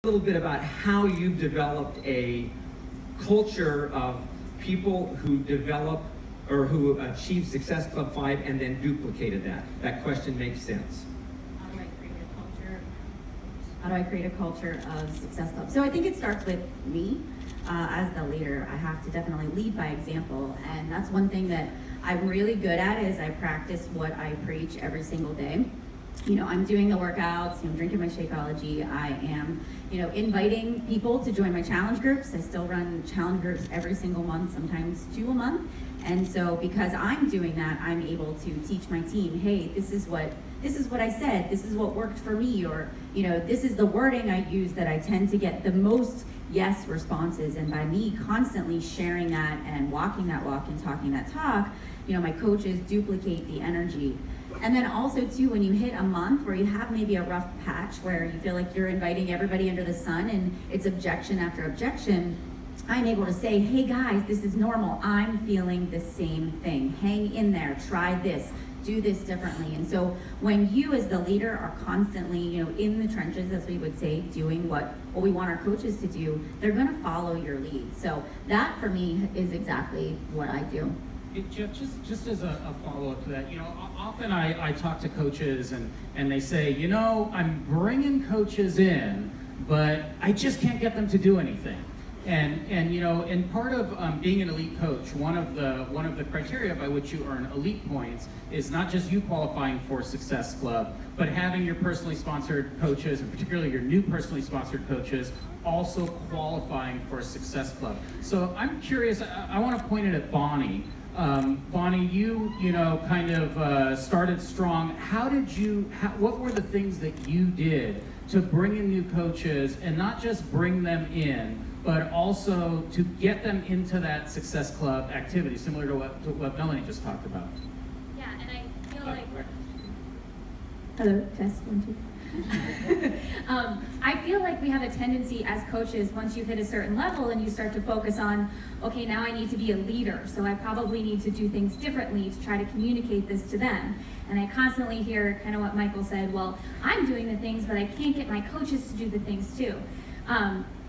A little bit about how you've developed a culture of people who develop or who achieve Success Club 5 and then duplicated that. That question makes sense. How do I create a culture? How do I create a culture of Success Club? So I think it starts with me. As the leader, I have to definitely lead by example, and that's one thing that I'm really good at is I practice what I preach every single day. You know, I'm doing the workouts, I'm drinking my Shakeology, I am, inviting people to join my challenge groups. I still run challenge groups every single month, sometimes 2 a month. And so because I'm doing that, I'm able to teach my team, hey, this is what I said, this is what worked for me, or, this is the wording I use that I tend to get the most yes responses. And by me constantly sharing that and walking that walk and talking that talk, my coaches duplicate the energy. And then also too, when you hit a month where you have maybe a rough patch where you feel like you're inviting everybody under the sun and it's objection after objection, I'm able to say, hey guys, this is normal. I'm feeling the same thing. Hang in there, try this, do this differently. And so when you as the leader are constantly, in the trenches, as we would say, doing what we want our coaches to do, they're gonna follow your lead. So that for me is exactly what I do. Jeff, just as a follow-up to that, often I talk to coaches and they say, I'm bringing coaches in, but I just can't get them to do anything. And part of being an elite coach, one of the criteria by which you earn elite points is not just you qualifying for Success Club, but having your personally sponsored coaches, and particularly your new personally sponsored coaches, also qualifying for Success Club. So I'm curious, I want to point it at Bonnie. Bonnie, you kind of started strong. What were the things that you did to bring in new coaches and not just bring them in, but also to get them into that Success Club activity, similar to what Melanie just talked about? Yeah, and I feel like... Hello, test 1, 2. I feel like we have a tendency as coaches, once you hit a certain level and you start to focus on, okay, now I need to be a leader, so I probably need to do things differently to try to communicate this to them. And I constantly hear kind of what Michael said, well, I'm doing the things, but I can't get my coaches to do the things too.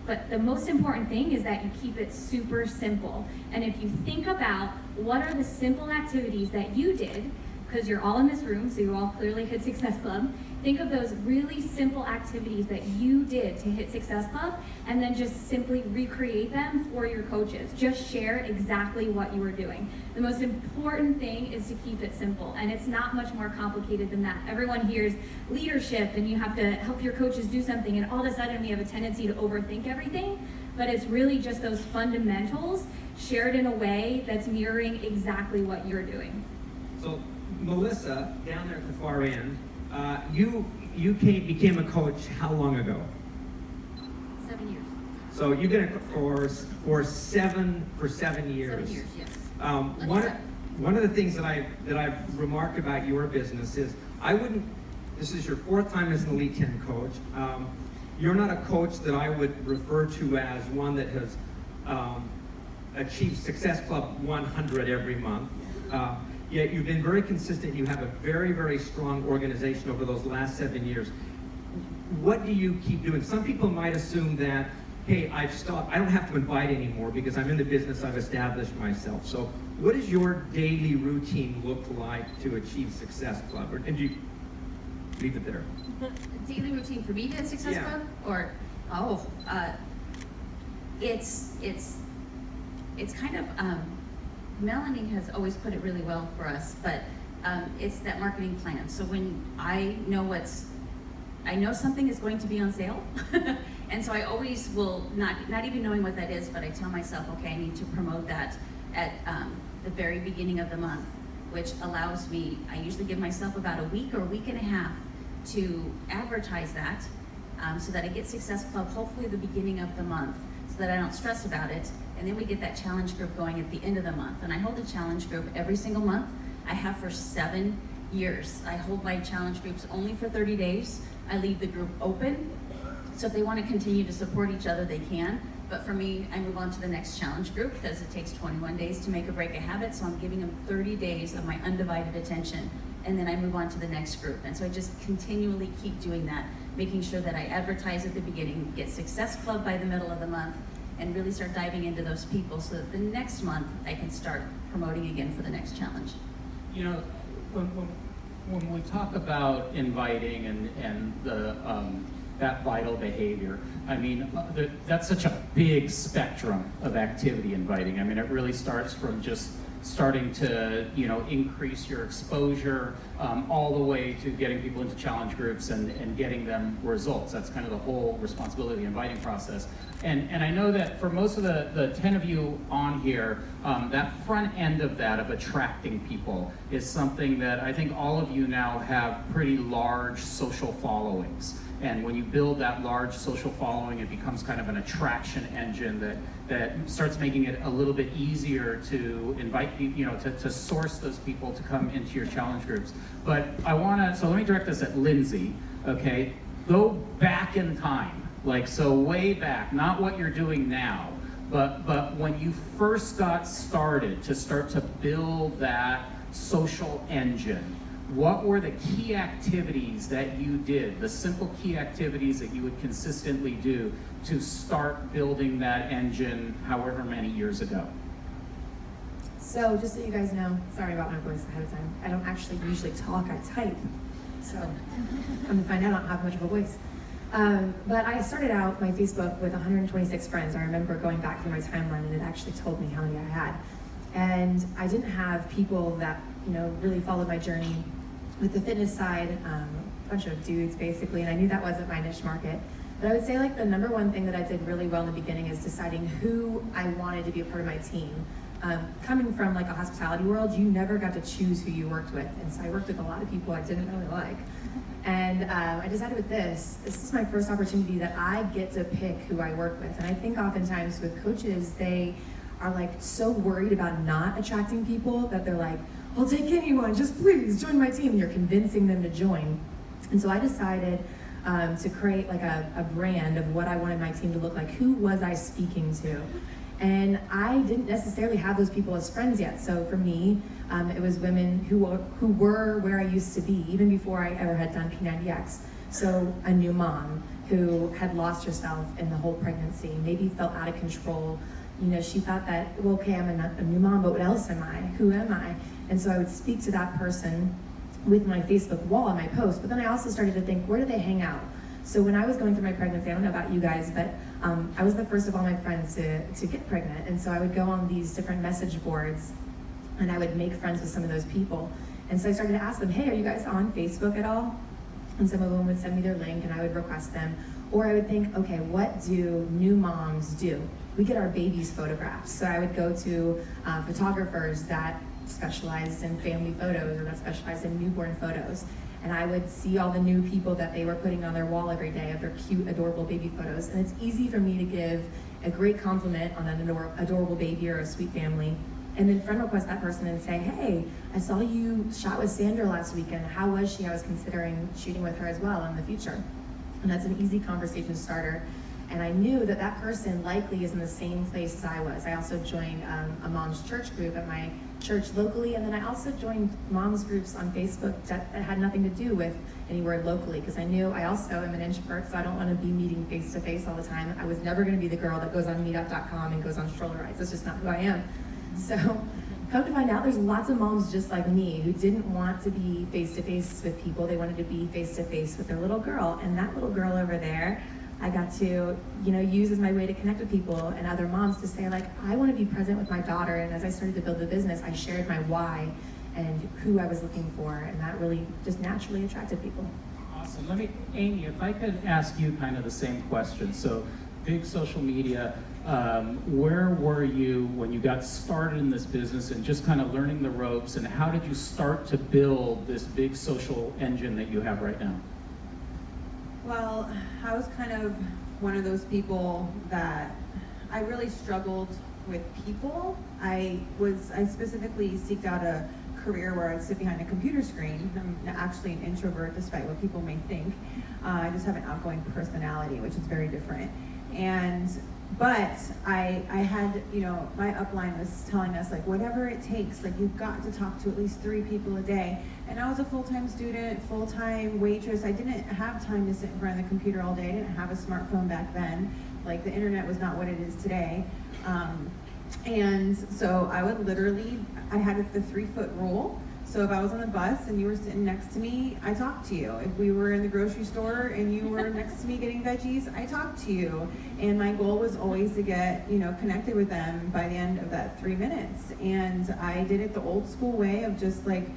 But the most important thing is that you keep it super simple. And if you think about what are the simple activities that you did, because you're all in this room, so you all clearly hit Success Club. Think of those really simple activities that you did to hit Success Club, and then just simply recreate them for your coaches. Just share exactly what you were doing. The most important thing is to keep it simple, and it's not much more complicated than that. Everyone hears leadership, and you have to help your coaches do something, and all of a sudden we have a tendency to overthink everything, but it's really just those fundamentals shared in a way that's mirroring exactly what you're doing. So Melissa, down there at the far end, you became a coach how long ago? 7 years. So you've been for 7 years. 7 years, yes. One of the things that I've remarked about your business is this is your 4th time as an Elite 10 coach. You're not a coach that I would refer to as one that has achieved Success Club 100 every month. Yet you've been very consistent. You have a very, very strong organization over those last 7 years. What do you keep doing? Some people might assume that, hey, I've stopped. I don't have to invite anymore because I'm in the business. I've established myself. So what does your daily routine look like to achieve Success Club? And do you leave it there? Daily routine for me to hit Success Club? Or, it's kind of, Melanie has always put it really well for us, but it's that marketing plan. So when I know something is going to be on sale, and so I always will, not even knowing what that is, but I tell myself, okay, I need to promote that at the very beginning of the month, which allows me, I usually give myself about a week or a week and a half to advertise that so that I get Success Club hopefully the beginning of the month, so that I don't stress about it. And then we get that challenge group going at the end of the month. And I hold a challenge group every single month. I have for 7 years. I hold my challenge groups only for 30 days. I leave the group open. So if they want to continue to support each other, they can. But for me, I move on to the next challenge group because it takes 21 days to make or break a habit. So I'm giving them 30 days of my undivided attention. And then I move on to the next group. And so I just continually keep doing that making sure that I advertise at the beginning, get Success Club by the middle of the month, and really start diving into those people so that the next month I can start promoting again for the next challenge. You know, when we talk about inviting and the that vital behavior, I mean, that's such a big spectrum of activity inviting. I mean, it really starts from just starting to, you know, increase your exposure all the way to getting people into challenge groups and getting them results. That's kind of the whole responsibility of the inviting process. And I know that for most of the 10 of you on here, that front end of that, of attracting people, is something that I think all of you now have pretty large social followings. And when you build that large social following, it becomes kind of an attraction engine that starts making it a little bit easier to invite people, you know, to source those people to come into your challenge groups. But so let me direct this at Lindsay, okay? Go back in time, like, so way back, not what you're doing now, but when you first got started to build that social engine. What were the key activities that you did, the simple key activities that you would consistently do to start building that engine however many years ago? So just so you guys know, sorry about my voice ahead of time, I don't actually usually talk, I type. So I'm gonna find out I don't have much of a voice. But I started out my Facebook with 126 friends. I remember going back through my timeline and it actually told me how many I had. And I didn't have people that, you know, really followed my journey with the fitness side, a bunch of dudes basically, and I knew that wasn't my niche market. But I would say like the number one thing that I did really well in the beginning is deciding who I wanted to be a part of my team. Coming from like a hospitality world, you never got to choose who you worked with. And so I worked with a lot of people I didn't really like. And I decided with this is my first opportunity that I get to pick who I work with. And I think oftentimes with coaches, they are like so worried about not attracting people that they're like, I'll take anyone, just please join my team. And you're convincing them to join. And so I decided to create like a brand of what I wanted my team to look like. Who was I speaking to? And I didn't necessarily have those people as friends yet. So for me, it was women who were where I used to be, even before I ever had done P90X. So a new mom who had lost herself in the whole pregnancy, maybe felt out of control. You know, she thought that, well, okay, I'm a new mom, but what else am I? Who am I? And so I would speak to that person with my Facebook wall and my post, but then I also started to think, where do they hang out? So when I was going through my pregnancy, I don't know about you guys, but I was the first of all my friends to get pregnant. And so I would go on these different message boards and I would make friends with some of those people. And so I started to ask them, hey, are you guys on Facebook at all? And some of them would send me their link and I would request them. Or I would think, okay, what do new moms do? We get our babies photographed. So I would go to photographers that specialized in family photos or that specialized in newborn photos. And I would see all the new people that they were putting on their wall every day of their cute, adorable baby photos. And it's easy for me to give a great compliment on an adorable baby or a sweet family. And then friend request that person and say, hey, I saw you shot with Sandra last weekend. How was she? I was considering shooting with her as well in the future. And that's an easy conversation starter. And I knew that that person likely is in the same place as I was. I also joined a mom's church group at my church locally, and then I also joined moms groups on Facebook that had nothing to do with anywhere locally, because I knew I also am an introvert, so I don't want to be meeting face to face all the time. I was never going to be the girl that goes on meetup.com and goes on stroller rides. That's just not who I am. So come to find out, there's lots of moms just like me who didn't want to be face to face with people. They wanted to be face to face with their little girl, and that little girl over there I got to, use as my way to connect with people and other moms to say, like, I want to be present with my daughter. And as I started to build the business, I shared my why and who I was looking for, and that really just naturally attracted people. Awesome. Amy, if I could ask you kind of the same question. So, big social media, where were you when you got started in this business and just kind of learning the ropes, and how did you start to build this big social engine that you have right now? Well, I was kind of one of those people that I really struggled with people. I specifically seeked out a career where I'd sit behind a computer screen. I'm actually an introvert, despite what people may think. I just have an outgoing personality, which is very different. But I had, my upline was telling us, like, whatever it takes, like, you've got to talk to at least 3 people a day. And I was a full-time student, full-time waitress. I didn't have time to sit in front of the computer all day. I didn't have a smartphone back then. Like, the internet was not what it is today. And so I would literally, I had the 3-foot rule. So if I was on the bus and you were sitting next to me, I talked to you. If we were in the grocery store and you were next to me getting veggies, I talked to you. And my goal was always to get, connected with them by the end of that 3 minutes. And I did it the old school way of just like,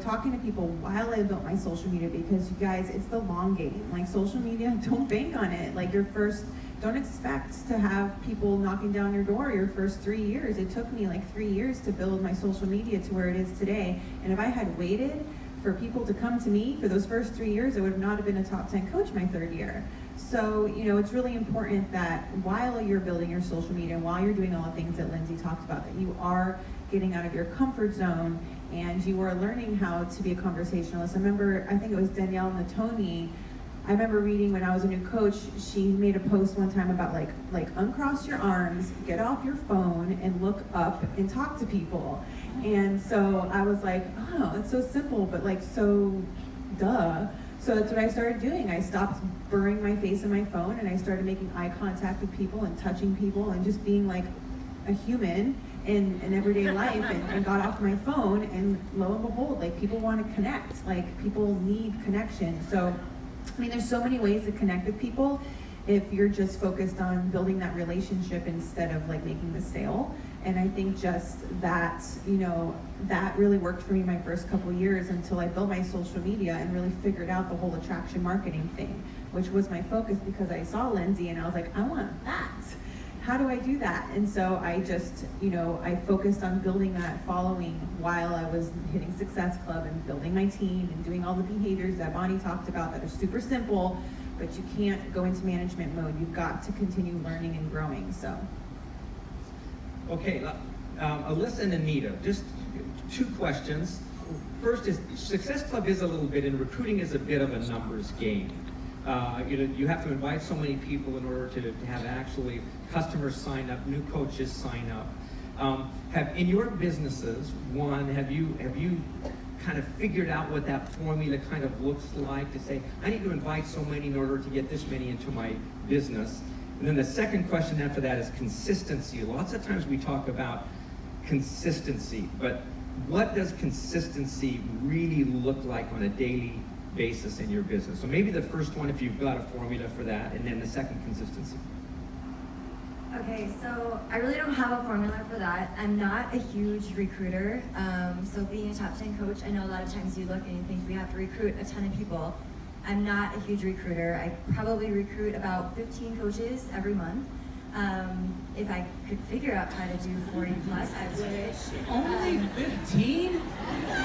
talking to people while I built my social media, because you guys, it's the long game. Like, social media, don't bank on it. Like, don't expect to have people knocking down your door your first 3 years. It took me like 3 years to build my social media to where it is today. And if I had waited for people to come to me for those first 3 years, I would not have been a top 10 coach my 3rd year. So, it's really important that while you're building your social media and while you're doing all the things that Lindsay talked about, that you are getting out of your comfort zone and you are learning how to be a conversationalist. I think it was Danielle Natoni. I remember reading when I was a new coach, she made a post one time about like uncross your arms, get off your phone and look up and talk to people. And so I was like, oh, it's so simple, but like so duh. So that's what I started doing. I stopped burying my face in my phone and I started making eye contact with people and touching people and just being like a human in everyday life and got off my phone, and lo and behold, like, people want to connect. Like, people need connection. So there's so many ways to connect with people if you're just focused on building that relationship instead of like making the sale. And I think just that, that really worked for me my first couple of years until I built my social media and really figured out the whole attraction marketing thing, which was my focus because I saw Lindsay and I was like, I want that. How do I do that? And so I just, I focused on building that following while I was hitting Success Club and building my team and doing all the behaviors that Bonnie talked about that are super simple, but you can't go into management mode. You've got to continue learning and growing, so. Okay, Alyssa and Anita, just 2 questions. First is, Success Club is a little bit, and recruiting is a bit of a numbers game. You have to invite so many people in order to have actually customers sign up, new coaches sign up. In your businesses, have you kind of figured out what that formula kind of looks like to say, I need to invite so many in order to get this many into my business? And then the second question after that is consistency. Lots of times we talk about consistency, but what does consistency really look like on a daily basis in your business? So maybe the first one, if you've got a formula for that, and then the second, consistency. Okay, so I really don't have a formula for that. I'm not a huge recruiter. So being a top 10 coach, I know a lot of times you look and you think we have to recruit a ton of people. I'm not a huge recruiter. I probably recruit about 15 coaches every month. If I could figure out how to do 40 plus, I would. Only 15? Oh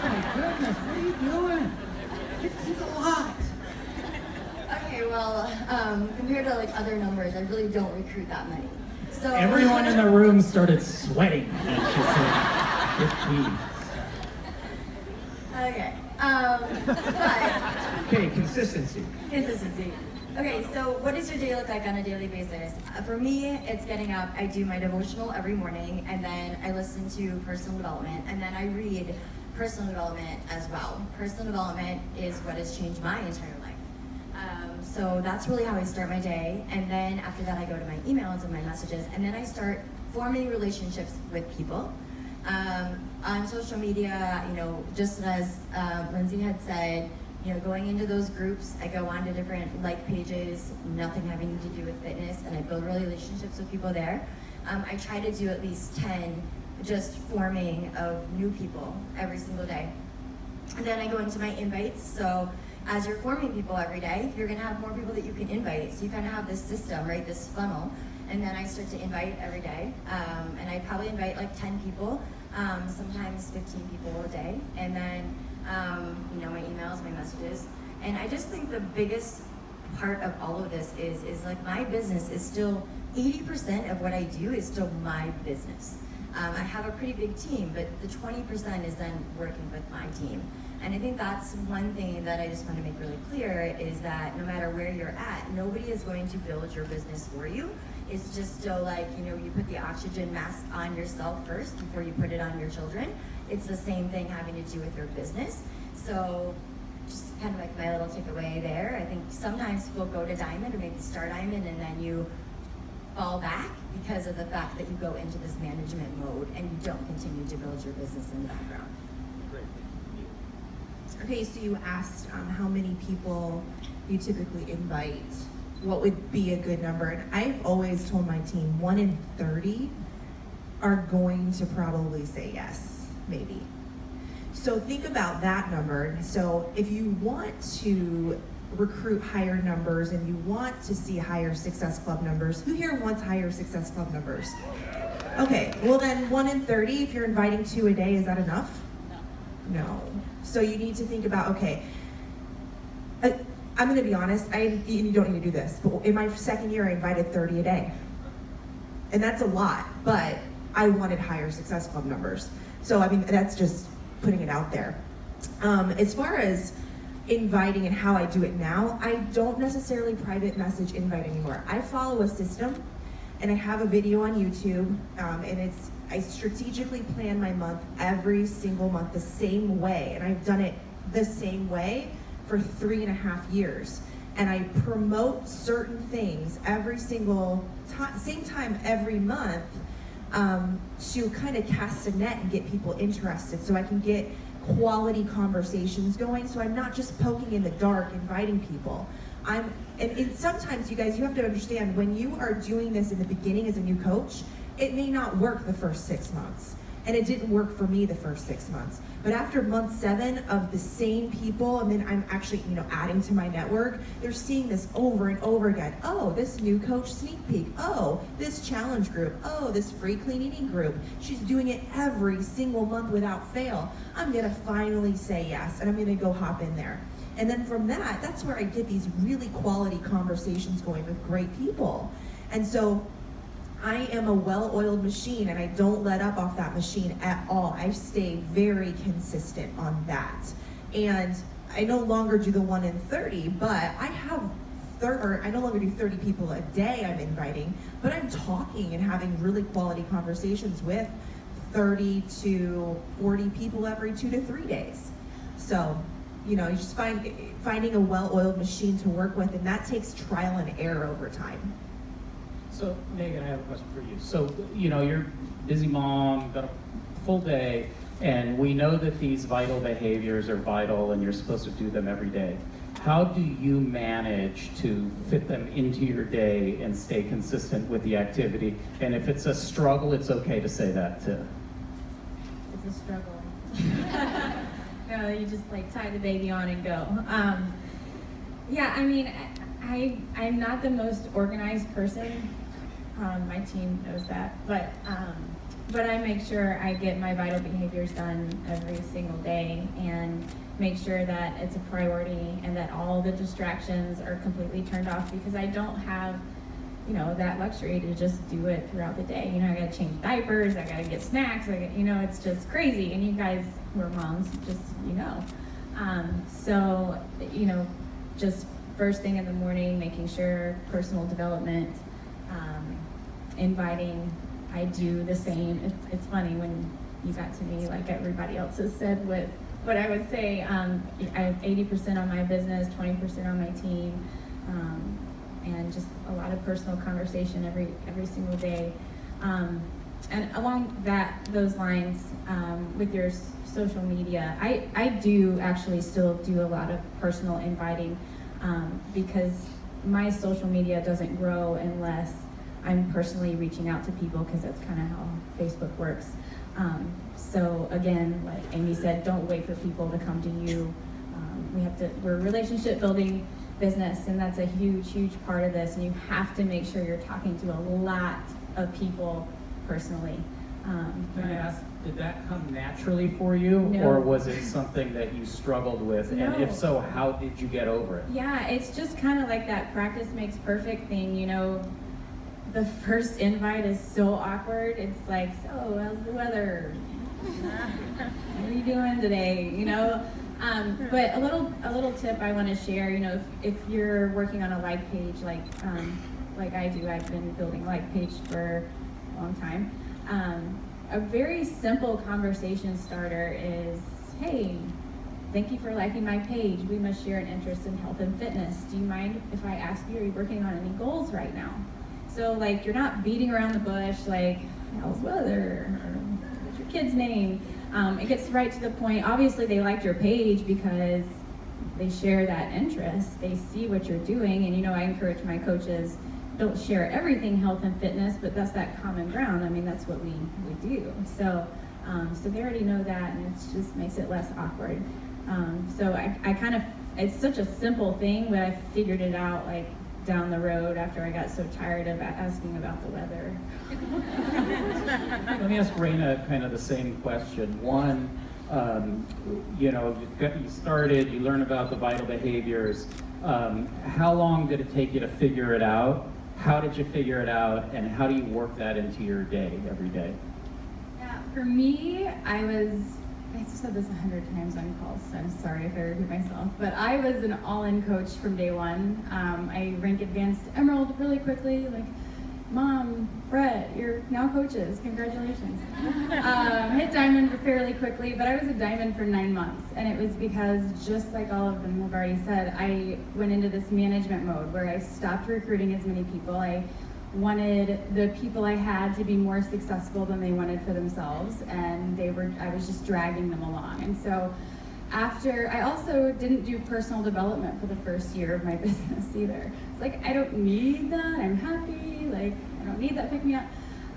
my goodness, what are you doing? 15's a lot. Okay, well, compared to like other numbers, I really don't recruit that many. So Everyone in the room started sweating when she said 15. Okay, but Okay, consistency. consistency. Okay, so what does your day look like on a daily basis? For me, it's getting up, I do my devotional every morning, and then I listen to personal development, and then I read personal development as well. Personal development is what has changed my entire life. So that's really how I start my day, and then after that I go to my emails and my messages, and then I start forming relationships with people. On social media, just as Lindsay had said, going into those groups, I go on to different like pages, nothing having to do with fitness, and I build relationships with people there. I try to do at least 10 just forming of new people every single day. And then I go into my invites, so as you're forming people every day, you're gonna have more people that you can invite. So you kind of have this system, right, this funnel. And then I start to invite every day. And I probably invite like 10 people, sometimes 15 people a day. And then, my emails, my messages. And I just think the biggest part of all of this is like my business is still 80% of what I do is still my business. I have a pretty big team, but the 20% is then working with my team. And I think that's one thing that I just want to make really clear is that no matter where you're at, nobody is going to build your business for you. It's just still like, you know, you put the oxygen mask on yourself first before you put it on your children. It's the same thing having to do with your business. So just kind of like my little takeaway there. I think sometimes people go to diamond or maybe start diamond and then you fall back because of the fact that you go into this management mode and you don't continue to build your business in the background. Okay, so you asked how many people you typically invite. What would be a good number? And I've always told my team 1 in 30 are going to probably say yes, maybe. So think about that number. So if you want to recruit higher numbers and you want to see higher Success Club numbers, who here wants higher Success Club numbers? Okay, well then 1 in 30, if you're inviting 2 a day, is that enough? No. So you need to think about, okay, I'm gonna be honest, you don't need to do this, but in my second year I invited 30 a day. And that's a lot, but I wanted higher Success Club numbers. So I mean, that's just putting it out there. As far as inviting and how I do it now, I don't necessarily private message invite anymore. I follow a system and I have a video on YouTube, and I strategically plan my month every single month the same way, and I've done it the same way for 3.5 years. And I promote certain things every single time, same time every month, to kind of cast a net and get people interested so I can get quality conversations going. So I'm not just poking in the dark, inviting people. And sometimes, you guys, you have to understand, when you are doing this in the beginning as a new coach, it may not work the first 6 months. And it didn't work for me the first 6 months. But after month 7 of the same people, and then I'm actually, adding to my network, they're seeing this over and over again. Oh, this new coach sneak peek. Oh, this challenge group. Oh, this free clean eating group. She's doing it every single month without fail. I'm gonna finally say yes, and I'm gonna go hop in there. And then from that's where I get these really quality conversations going with great people. And so I am a well-oiled machine, and I don't let up off that machine at all. I stay very consistent on that. And I no longer do the 1 in 30, but I no longer do 30 people a day I'm inviting, but I'm talking and having really quality conversations with 30 to 40 people every 2 to 3 days. So, you just finding a well-oiled machine to work with, and that takes trial and error over time. So, Megan, I have a question for you. So, you're a busy mom, got a full day, and we know that these vital behaviors are vital and you're supposed to do them every day. How do you manage to fit them into your day and stay consistent with the activity? And if it's a struggle, it's okay to say that too. It's a struggle. No, you just tie the baby on and go. Yeah, I mean, I'm not the most organized person. My team knows that, but I make sure I get my vital behaviors done every single day and make sure that it's a priority and that all the distractions are completely turned off, because I don't have, that luxury to just do it throughout the day. I gotta change diapers, I gotta get snacks, it's just crazy. And you guys who are moms, just, so, just first thing in the morning, making sure personal development, inviting, I do the same. It's funny when you got to me, like everybody else has said, what I would say, I have 80% on my business, 20% on my team, and just a lot of personal conversation every single day. And along those lines, with your social media, I do actually still do a lot of personal inviting, because my social media doesn't grow unless I'm personally reaching out to people, because that's kind of how Facebook works. So again, like Amy said, don't wait for people to come to you. We're a relationship building business, and that's a huge part of this, and you have to make sure you're talking to a lot of people personally. Can I ask, did that come naturally for you? No. Or was it something that you struggled with? No. And if so, how did you get over it? Yeah, it's just kind of like that practice makes perfect thing, The first invite is so awkward. It's like, so how's the weather? What are you doing today? But a little tip I want to share. You know, if you're working on a like page, like I do, I've been building a like page for a long time. A very simple conversation starter is, hey, thank you for liking my page. We must share an interest in health and fitness. Do you mind if I ask you, are you working on any goals right now? So like, you're not beating around the bush, like, how's weather, or what's your kid's name? It gets right to the point. Obviously they liked your page because they share that interest. They see what you're doing. And you know, I encourage my coaches, don't share everything health and fitness, but that's that common ground. I mean, that's what we do. So they already know that, and it just makes it less awkward. So I kind of, it's such a simple thing, but I figured it out like down the road after I got so tired of asking about the weather. Let me ask Raina kind of the same question. One, you know, you started, you learned about the vital behaviors. How long did it take you to figure it out? How did you figure it out? And how do you work that into your day, every day? Yeah, for me, I said this 100 times on calls, so I'm sorry if I repeat myself, but I was an all-in coach from day one. I rank advanced emerald really quickly, like, Mom, Brett, you're now coaches, congratulations. Hit diamond fairly quickly, but I was a diamond for 9 months, and it was because, just like all of them have already said, I went into this management mode where I stopped recruiting as many people. I wanted the people I had to be more successful than they wanted for themselves, and I was just dragging them along. And so I also didn't do personal development for the first year of my business either. It's like, I don't need that, I'm happy, like, I don't need that pick-me-up.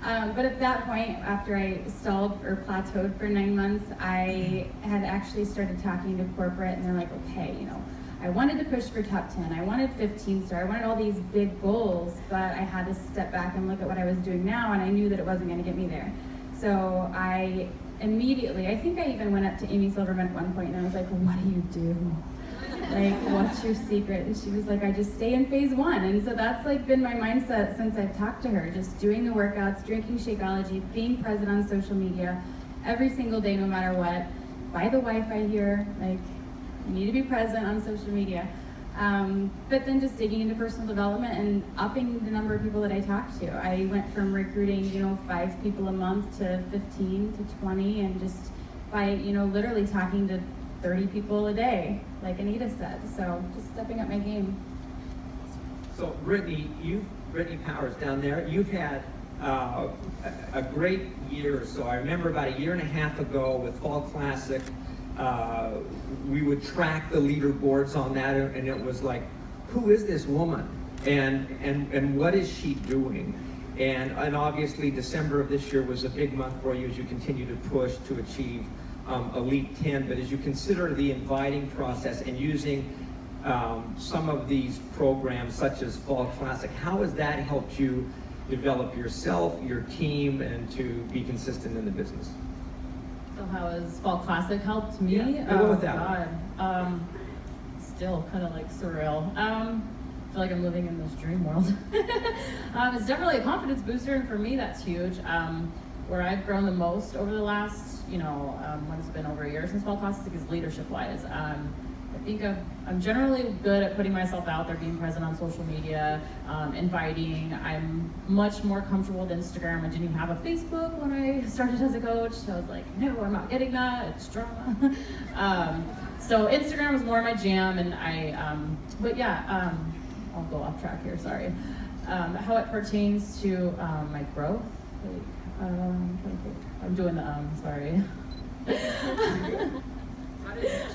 But at that point, after I stalled or plateaued for 9 months, I had actually started talking to corporate, and they're like, okay, you know, I wanted to push for top 10, I wanted 15 star, I wanted all these big goals, but I had to step back and look at what I was doing now, and I knew that it wasn't gonna get me there. So I immediately, I think I even went up to Amy Silverman at one point and I was like, what do you do? Like, what's your secret? And she was like, I just stay in phase 1. And so that's like been my mindset since I've talked to her, just doing the workouts, drinking Shakeology, being present on social media every single day, no matter what. Buy the Wi-Fi here, like, you need to be present on social media. But then just digging into personal development and upping the number of people that I talk to. I went from recruiting, 5 people a month to 15 to 20, and just by, literally talking to 30 people a day, like Anita said. So just stepping up my game. So Brittany Powers down there, you've had a great year or so. I remember about a year and a half ago with Fall Classic, we would track the leaderboards on that, and it was like, who is this woman, and what is she doing? And obviously December of this year was a big month for you as you continue to push to achieve Elite 10. But as you consider the inviting process and using some of these programs such as Fall Classic, how has that helped you develop yourself, your team, and to be consistent in the business? So how has Fall Classic helped me? Yeah, go with that. God. Still kind of like surreal. I feel like I'm living in this dream world. It's definitely a confidence booster, and for me that's huge. Where I've grown the most over the last, when it's been over a year since Fall Classic, is leadership-wise. I think I'm generally good at putting myself out there, being present on social media, inviting. I'm much more comfortable with Instagram. I didn't even have a Facebook when I started as a coach. So I was like, no, I'm not getting that. It's drama. So Instagram was more my jam, and I'll go off track here, sorry. How it pertains to my growth. I'm doing the sorry.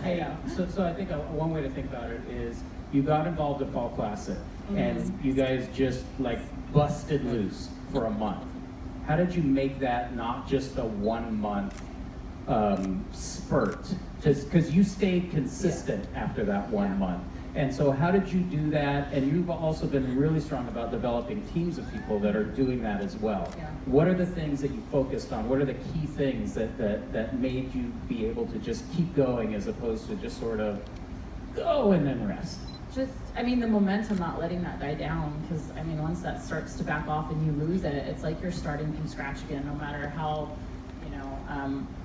Hey, so I think one way to think about it is you got involved in Fall Classic, and you guys just like busted loose for a month. How did you make that not just a 1 month spurt? Because you stayed consistent after that 1 month. And so how did you do that? And you've also been really strong about developing teams of people that are doing that as well. Yeah. What are the things that you focused on? What are the key things that made you be able to just keep going as opposed to just sort of go and then rest? The momentum, not letting that die down, because once that starts to back off and you lose it, it's like you're starting from scratch again, no matter how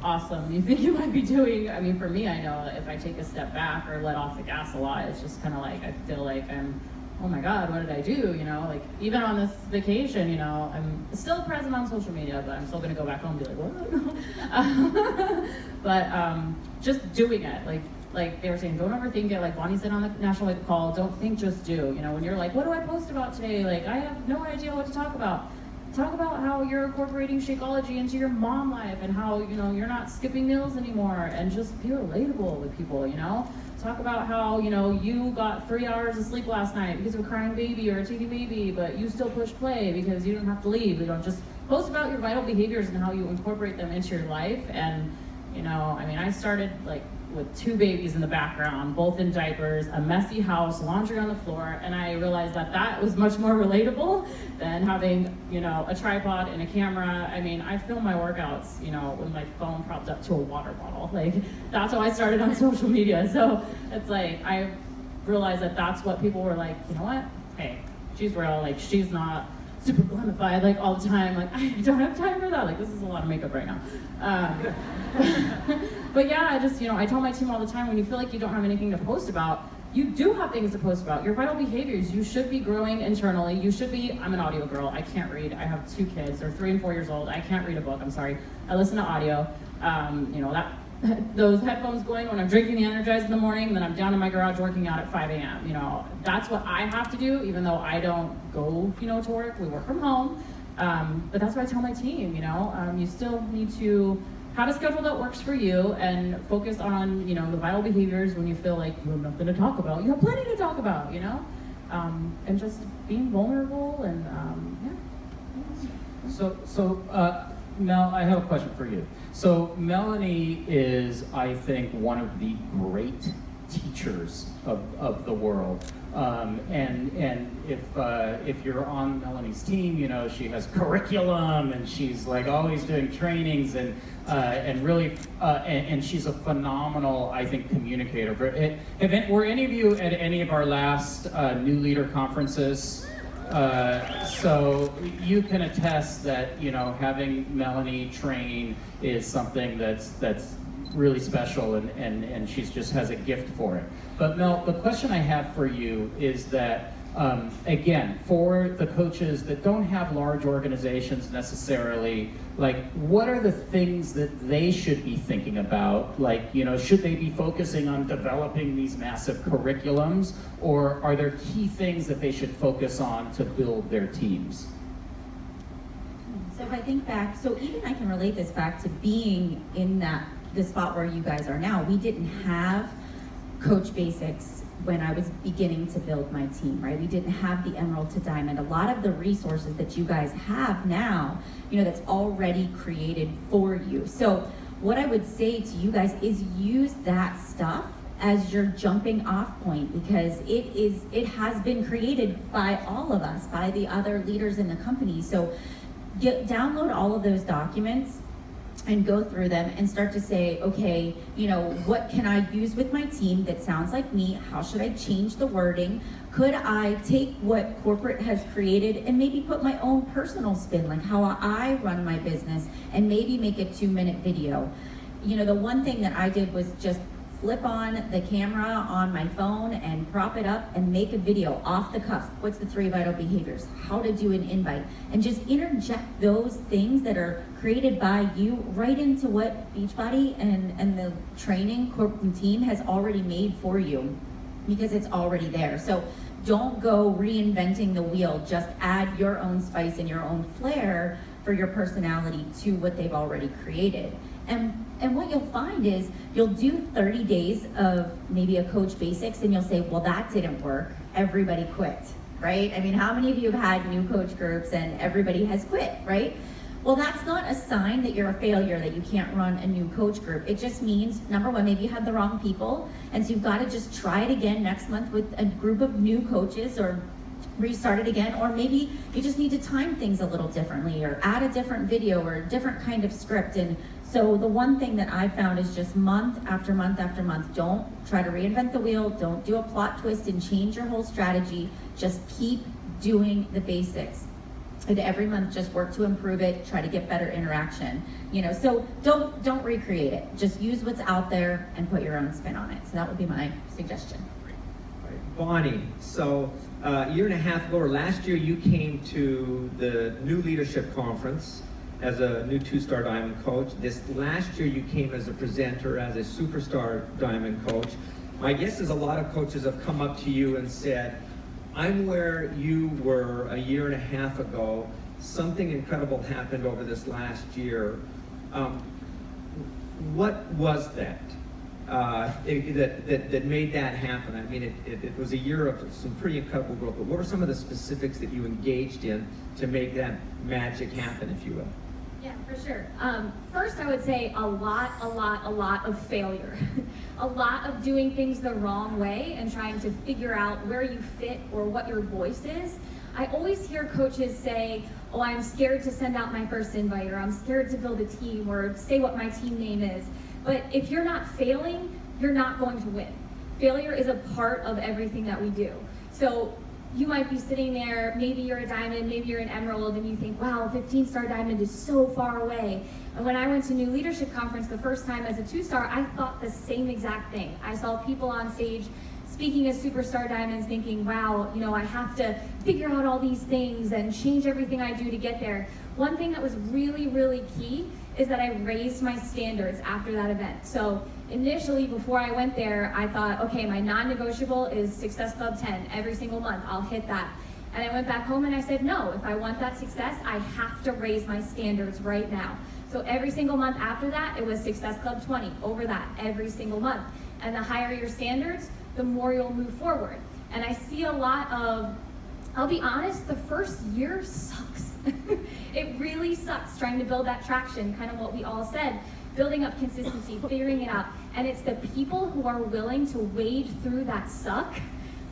awesome you think you might be doing. I mean, for me, I know that if I take a step back or let off the gas a lot, it's just kind of like, I feel like I'm, oh my God, what did I do? You know, like even on this vacation, you know, I'm still present on social media, but I'm still gonna go back home and be like, what? But just doing it, like they were saying, don't overthink it. Like Bonnie said on the National Wake Up Call, don't think, just do. You know, when you're like, what do I post about today? Like, I have no idea what to talk about. Talk about how you're incorporating Shakeology into your mom life and how, you know, you're not skipping meals anymore, and just be relatable with people, you know? Talk about how, you know, you got 3 hours of sleep last night because of a crying baby or a teething baby, but you still push play because you didn't have to leave. You know, just post about your vital behaviors and how you incorporate them into your life. And, you know, I mean, I started like with 2 babies in the background, both in diapers, a messy house, laundry on the floor, and I realized that that was much more relatable than having, you know, a tripod and a camera. I mean, I film my workouts, you know, with my phone propped up to a water bottle. Like, that's how I started on social media. So it's like, I realized that that's what people were like, you know what, hey, she's real, like, she's not super glamified like all the time. Like, I don't have time for that. Like, this is a lot of makeup right now. But yeah, I just, you know, I tell my team all the time, when you feel like you don't have anything to post about, you do have things to post about. Your vital behaviors, you should be growing internally. You should be, I'm an audio girl, I can't read. I have 2 kids, they're 3 and 4 years old. I can't read a book, I'm sorry. I listen to audio. You know, that those headphones going when I'm drinking the Energize in the morning, and then I'm down in my garage working out at 5 a.m. You know, that's what I have to do, even though I don't go, you know, to work. We work from home. But that's what I tell my team, you know, you still need to have a schedule that works for you and focus on, you know, the vital behaviors when you feel like you have nothing to talk about. You have plenty to talk about, you know, and just being vulnerable and, yeah. So Mel, I have a question for you. So Melanie is, I think, one of the great teachers of the world. And if you're on Melanie's team, you know, she has curriculum and she's like always doing trainings and really and she's a phenomenal, I think, communicator. Were any of you at any of our last new leader conferences? So you can attest that, you know, having Melanie train is something that's really special, and she just has a gift for it. But Mel, the question I have for you is that, again, for the coaches that don't have large organizations necessarily, like, what are the things that they should be thinking about? Like, you know, should they be focusing on developing these massive curriculums, or are there key things that they should focus on to build their teams? So if I think back, so even I can relate this back to being in the spot where you guys are now. We didn't have Coach Basics when I was beginning to build my team, right? We didn't have the Emerald to Diamond. A lot of the resources that you guys have now, you know, that's already created for you. So what I would say to you guys is use that stuff as your jumping off point, because it has been created by all of us, by the other leaders in the company. So download all of those documents and go through them and start to say, okay, you know, what can I use with my team that sounds like me? How should I change the wording? Could I take what corporate has created and maybe put my own personal spin, like how I run my business, and maybe make a 2-minute video? You know, the one thing that I did was just flip on the camera on my phone and prop it up and make a video off the cuff. What's the 3 vital behaviors? How to do an invite, and just interject those things that are created by you right into what Beachbody and the training corporate team has already made for you, because it's already there. So don't go reinventing the wheel. Just add your own spice and your own flair for your personality to what they've already created. And what you'll find is you'll do 30 days of maybe a Coach Basics, and you'll say, well, that didn't work. Everybody quit, right? I mean, how many of you have had new coach groups and everybody has quit, right? Well, that's not a sign that you're a failure, that you can't run a new coach group. It just means, number one, maybe you had the wrong people, and so you've got to just try it again next month with a group of new coaches, or restart it again, or maybe you just need to time things a little differently, or add a different video or a different kind of script. And so the one thing that I found is just month after month after month, don't try to reinvent the wheel, don't do a plot twist and change your whole strategy, just keep doing the basics. and every month just work to improve it, try to get better interaction. So don't recreate it. Just use what's out there and put your own spin on it. So that would be my suggestion. Right. Bonnie, so a year and a half ago, or last year, you came to the New Leadership Conference as a new 2-star Diamond coach. This last year, you came as a presenter as a superstar Diamond coach. My guess is a lot of coaches have come up to you and said, I'm where you were a year and a half ago. Something incredible happened over this last year. What was that that made that happen? I mean, it was a year of some pretty incredible growth, but what were some of the specifics that you engaged in to make that magic happen, if you will? Yeah, for sure. First, I would say a lot of failure. A lot of doing things the wrong way and trying to figure out where you fit or what your voice is. I always hear coaches say, oh, I'm scared to send out my first invite, or I'm scared to build a team, or say what my team name is. But if you're not failing, you're not going to win. Failure is a part of everything that we do. So you might be sitting there, maybe you're a diamond, maybe you're an emerald, and you think, wow, 15-star diamond is so far away. And when I went to New Leadership Conference the first time as a 2-star, I thought the same exact thing. I saw people on stage speaking as superstar diamonds thinking, wow, I have to figure out all these things and change everything I do to get there. One thing that was really, really key is that I raised my standards after that event. So initially, before I went there, I thought, okay, my non-negotiable is Success Club 10 every single month. I'll hit that. And I went back home and I said, no, if I want that success, I have to raise my standards right now. So every single month after that, it was Success Club 20, over that every single month. And the higher your standards, the more you'll move forward. And I see a lot of, I'll be honest, the first year sucks. It really sucks trying to build that traction, kind of what we all said, building up consistency, figuring it out. And it's the people who are willing to wade through that suck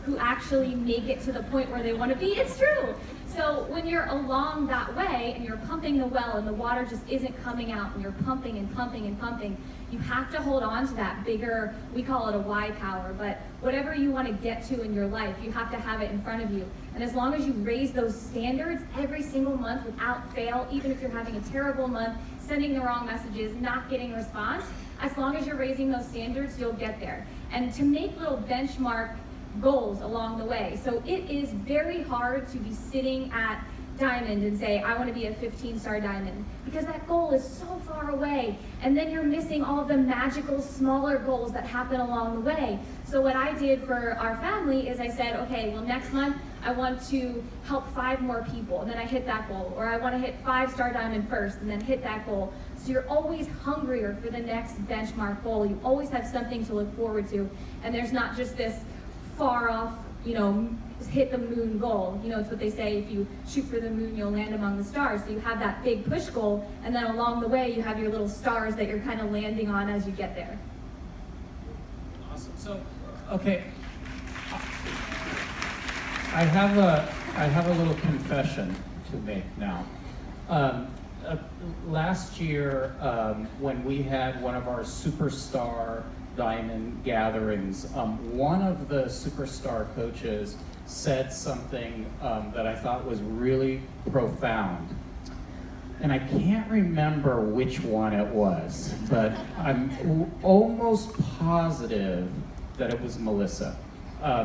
who actually make it to the point where they want to be. It's true. So when you're along that way and you're pumping the well and the water just isn't coming out and you're pumping and pumping and pumping, you have to hold on to that bigger, we call it a why power, but whatever you want to get to in your life, you have to have it in front of you. And as long as you raise those standards every single month without fail, even if you're having a terrible month, sending the wrong messages, not getting a response, as long as you're raising those standards, you'll get there. And to make little benchmark goals along the way. So it is very hard to be sitting at diamond and say, I want to be a 15-star diamond, because that goal is so far away. And then you're missing all of the magical smaller goals that happen along the way. So what I did for our family is I said, okay, well, next month I want to help 5 more people, and then I hit that goal. Or I want to hit 5-star diamond first and then hit that goal. So you're always hungrier for the next benchmark goal. You always have something to look forward to. And there's not just this far off, hit the moon goal. It's what they say, if you shoot for the moon, you'll land among the stars. So you have that big push goal, and then along the way, you have your little stars that you're kind of landing on as you get there. Awesome. So, okay, I have a little confession to make now. Last year, when we had one of our superstar diamond gatherings, one of the superstar coaches said something that I thought was really profound. And I can't remember which one it was, but I'm almost positive that it was Melissa.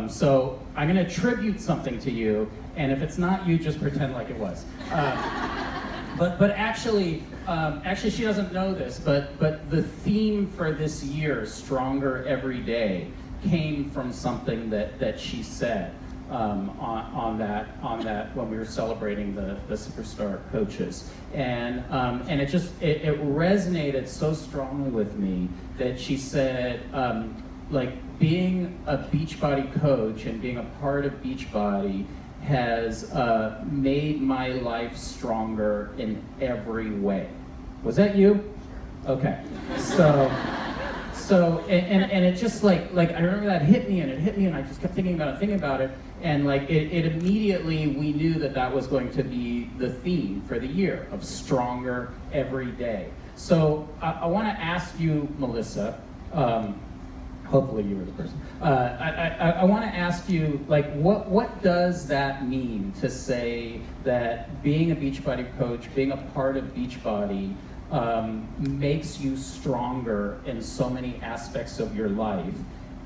So I'm gonna attribute something to you, and if it's not you, just pretend like it was. But actually she doesn't know this, but the theme for this year, Stronger Every Day, came from something that she said on that when we were celebrating the superstar coaches, and it resonated so strongly with me that she said, like, being a Beachbody coach and being a part of Beachbody has made my life stronger in every way. Was that you? Okay. So it just like I remember that hit me and I just kept thinking about it, and like it immediately, we knew that was going to be the theme for the year, of stronger every day. So I want to ask you, Melissa, Hopefully you were the person. I want to ask you, like, what does that mean to say that being a Beachbody coach, being a part of Beachbody, makes you stronger in so many aspects of your life?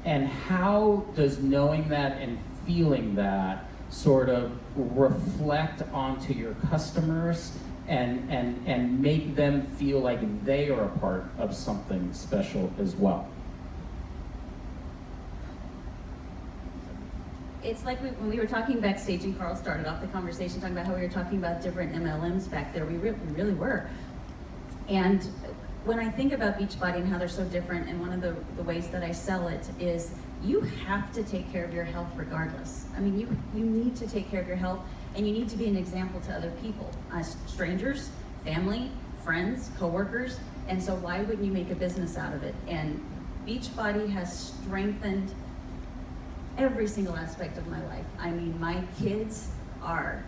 And how does knowing that and feeling that sort of reflect onto your customers and make them feel like they are a part of something special as well? It's like when we were talking backstage and Carl started off the conversation talking about how we were talking about different MLMs back there. We really were. And when I think about Beachbody and how they're so different, and one of the ways that I sell it is you have to take care of your health regardless. I mean, you need to take care of your health, and you need to be an example to other people, strangers, family, friends, coworkers, and so why wouldn't you make a business out of it? And Beachbody has strengthened every single aspect of my life. I mean, my kids are,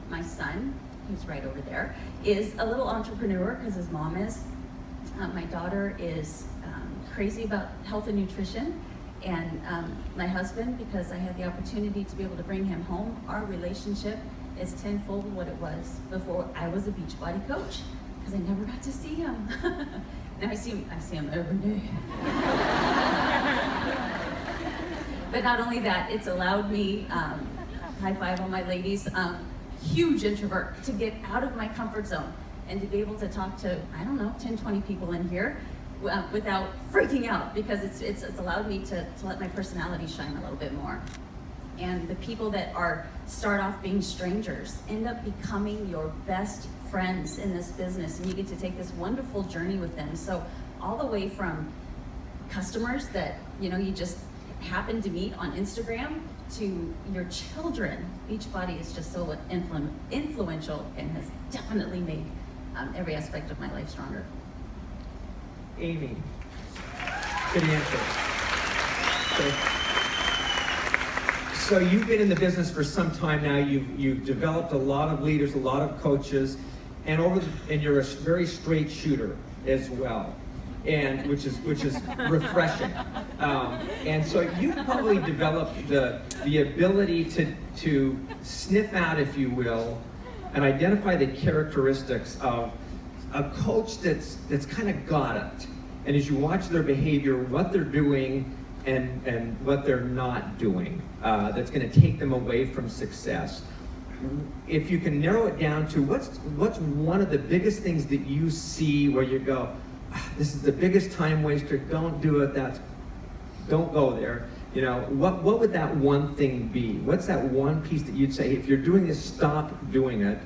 my son, who's right over there, is a little entrepreneur because his mom is. My daughter is crazy about health and nutrition. And my husband, because I had the opportunity to be able to bring him home, our relationship is tenfold what it was before I was a Beachbody coach, because I never got to see him. Now I see him every day. But not only that, it's allowed me, high five on my ladies, huge introvert, to get out of my comfort zone and to be able to talk to, I don't know, 10, 20 people in here without freaking out, because it's allowed me to let my personality shine a little bit more. And the people that start off being strangers end up becoming your best friends in this business, and you get to take this wonderful journey with them. So all the way from customers that you just happen to meet on Instagram to your children, Beachbody is just so influential and has definitely made every aspect of my life stronger. Amy, good answer. Okay. So you've been in the business for some time now. You've developed a lot of leaders, a lot of coaches, and you're a very straight shooter as well, and which is refreshing. And so you've probably developed the ability to sniff out, if you will, and identify the characteristics of a coach that's kind of got it. And as you watch their behavior, what they're doing and what they're not doing, that's going to take them away from success. If you can narrow it down to what's one of the biggest things that you see where you go, this is the biggest time waster, don't do it, don't go there. What would that one thing be? What's that one piece that you'd say, if you're doing this, stop doing it?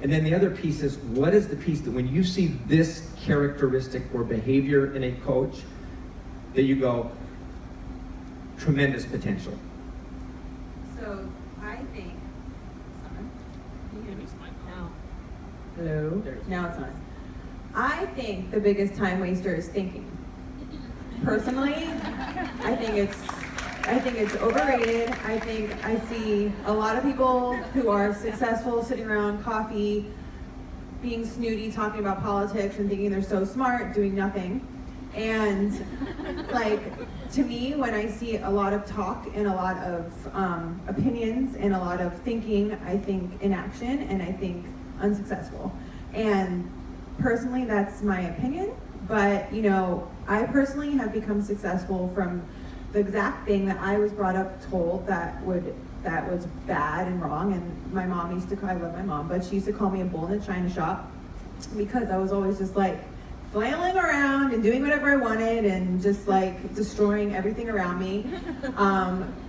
And then the other piece is, what is the piece that when you see this characteristic or behavior in a coach, that you go, tremendous potential? So I think, sorry, can you hear me? Hello? Now it's on. I think the biggest time waster is thinking. Personally, I think it's overrated. I think I see a lot of people who are successful sitting around coffee, being snooty, talking about politics and thinking they're so smart, doing nothing. And to me, when I see a lot of talk and a lot of opinions and a lot of thinking, I think inaction and I think unsuccessful. And personally, that's my opinion. But I personally have become successful from the exact thing that I was brought up told that was bad and wrong. And my mom I love my mom, but she used to call me a bull in a china shop because I was always just flailing around and doing whatever I wanted and just destroying everything around me.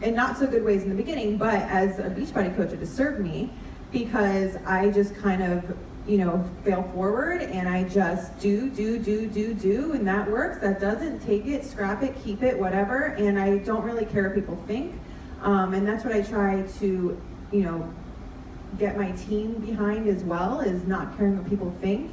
In not so good ways in the beginning, but as a Beachbody coach, it has served me because I just kind of fail forward and I just do, and that works. That doesn't, take it, scrap it, keep it, whatever. And I don't really care what people think. And that's what I try to, get my team behind as well, is not caring what people think.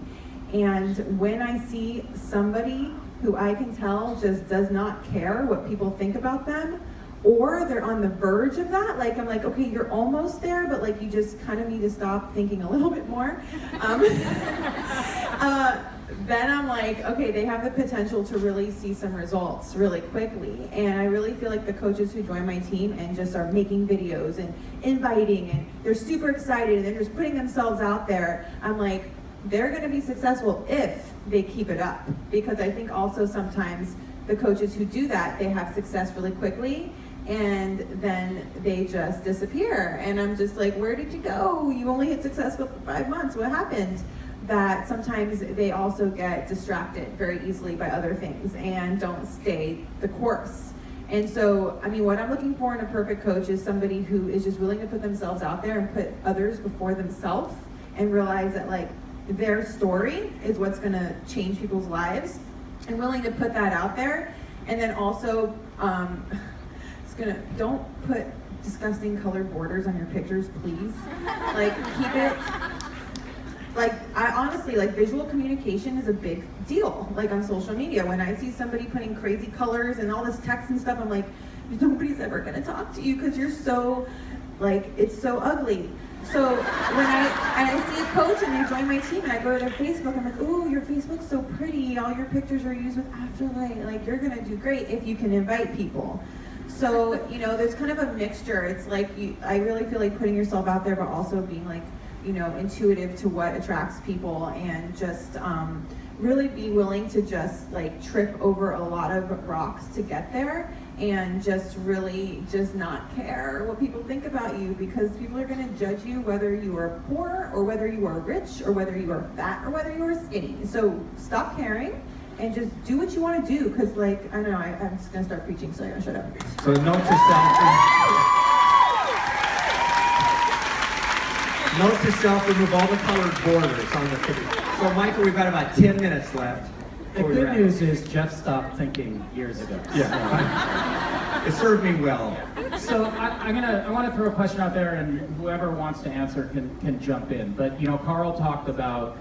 And when I see somebody who I can tell just does not care what people think about them, or they're on the verge of that, I'm okay, you're almost there, but you just kind of need to stop thinking a little bit more. then I'm like, okay, they have the potential to really see some results really quickly. And I really feel like the coaches who join my team and just are making videos and inviting and they're super excited and they're just putting themselves out there, I'm like, they're gonna be successful if they keep it up. Because I think also sometimes the coaches who do that, they have success really quickly and then they just disappear. And I'm just like, where did you go? You only hit successful for 5 months, what happened? That sometimes they also get distracted very easily by other things and don't stay the course. And so, I mean, what I'm looking for in a perfect coach is somebody who is just willing to put themselves out there and put others before themselves and realize that like their story is what's gonna change people's lives and willing to put that out there. And then also, don't put disgusting colored borders on your pictures, please. Like, keep it. Like, I honestly, like, visual communication is a big deal, like, on social media. When I see somebody putting crazy colors and all this text and stuff, I'm like, nobody's ever gonna talk to you because you're so, like, it's so ugly. So when I see a coach and they join my team and I go to their Facebook, I'm like, ooh, your Facebook's so pretty. All your pictures are used with afterlight. Like, you're gonna do great if you can invite people. So, you know, there's kind of a mixture. It's like, I really feel like putting yourself out there, but also being like, you know, intuitive to what attracts people and just really be willing to just like trip over a lot of rocks to get there and just really just not care what people think about you, because people are going to judge you whether you are poor or whether you are rich or whether you are fat or whether you are skinny. So stop caring and just do what you want to do, because like, I don't know, I'm just going to start preaching, so I'm going to shut up. So note to self. Note to self, remove all the colored borders on the picture. So Michael, we've got about 10 minutes left. The good news is Jeff stopped thinking years ago. Yeah. It served me well. So I want to throw a question out there, and whoever wants to answer can jump in. But you know, Carl talked about